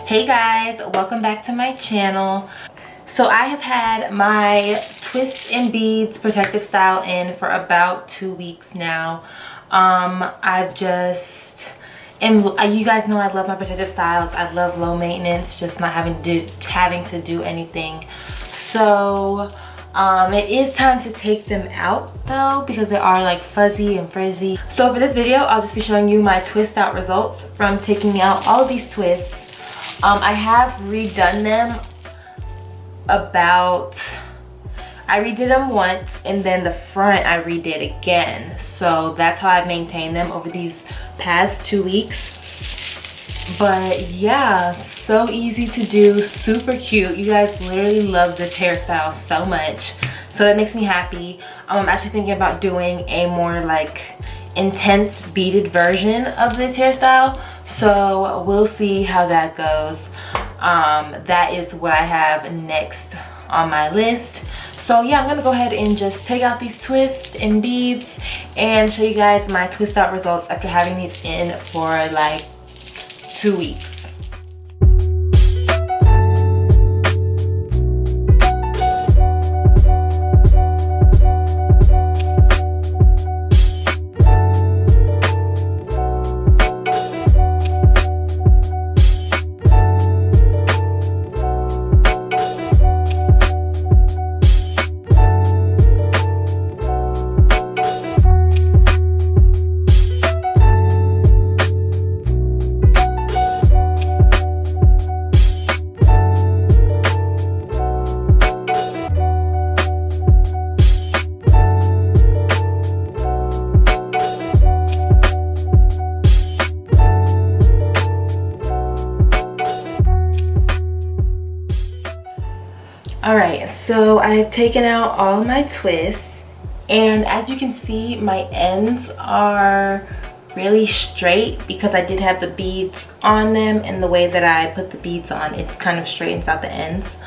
Hey guys, welcome back to my channel. So I have had my Twist and Beads protective style in for about 2 weeks now. I've just, and you guys know I love my protective styles. I love low maintenance, just not having to do anything. So it is time to take them out though, because they are like fuzzy and frizzy. So for this video, I'll just be showing you my twist out results from taking out all of these twists. I have redone them I redid them once, and then the front I redid again. So that's how I've maintained them over these past 2 weeks. But yeah, so easy to do, super cute. You guys literally love this hairstyle so much. So that makes me happy. I'm actually thinking about doing a more like intense beaded version of this hairstyle. So we'll see how that goes. That is what I have next on my list. So yeah, I'm gonna go ahead and just take out these twists and beads and show you guys my twist out results after having these in for like 2 weeks. Alright, so I've taken out all my twists, and as you can see, my ends are really straight because I did have the beads on them, and the way that I put the beads on, it kind of straightens out the ends.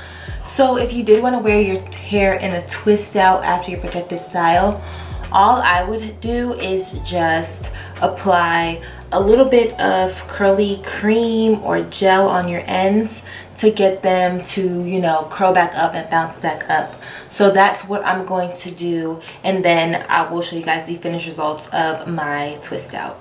So if you did want to wear your hair in a twist out after your protective style, all I would do is just apply a little bit of curly cream or gel on your ends to get them to, you know, curl back up and bounce back up. So that's what I'm going to do, and then I will show you guys the finished results of my twist out.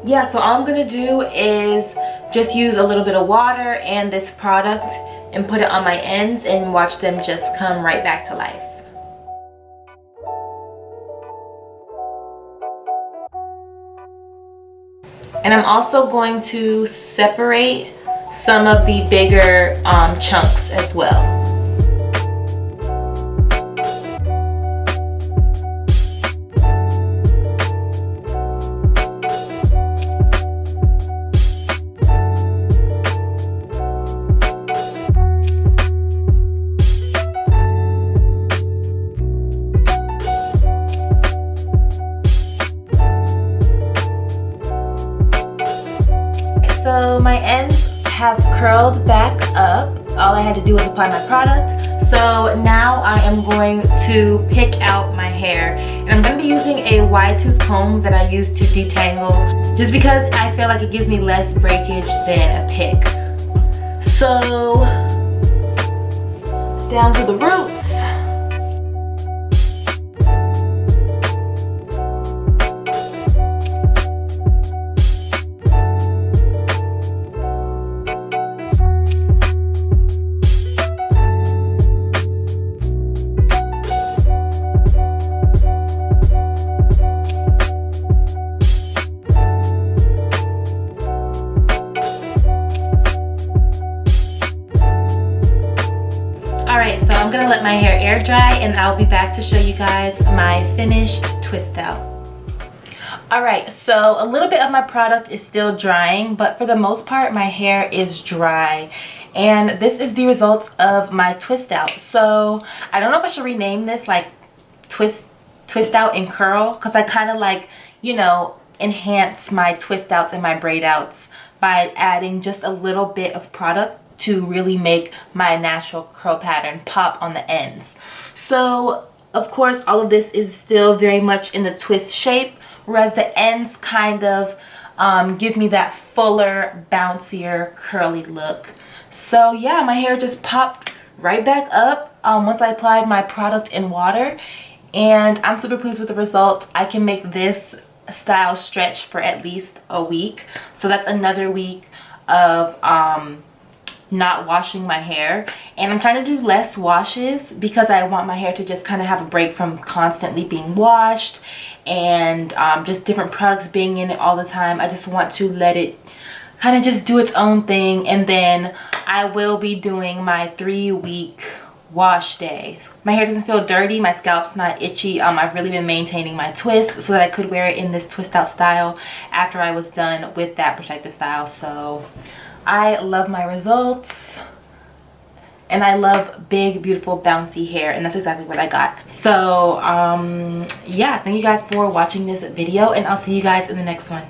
Yeah, so all I'm gonna do is just use a little bit of water and this product and put it on my ends and watch them just come right back to life. And I'm also going to separate some of the bigger chunks as well. So my ends have curled back up. All I had to do was apply my product. So now I am going to pick out my hair. And I'm going to be using a wide tooth comb that I use to detangle, just because I feel like it gives me less breakage than a pick. So down to the roots. Alright, so I'm gonna let my hair air dry and I'll be back to show you guys my finished twist out. Alright, so a little bit of my product is still drying, but for the most part my hair is dry. And this is the results of my twist out. So I don't know if I should rename this like twist out and curl, because I kind of like, you know, enhance my twist outs and my braid outs by adding just a little bit of product to really make my natural curl pattern pop on the ends. So of course all of this is still very much in the twist shape, whereas the ends kind of give me that fuller, bouncier, curly look. So yeah, my hair just popped right back up once I applied my product in water, and I'm super pleased with the result. I can make this style stretch for at least a week, so that's another week of not washing my hair. And I'm trying to do less washes because I want my hair to just kind of have a break from constantly being washed and just different products being in it all the time. I just want to let it kind of just do its own thing, and then I will be doing my 3-week wash day. My hair doesn't feel dirty, my scalp's not itchy. I've really been maintaining my twist so that I could wear it in this twist out style after I was done with that protective style. So I love my results, and I love big, beautiful, bouncy hair, and that's exactly what I got. So yeah, thank you guys for watching this video, and I'll see you guys in the next one.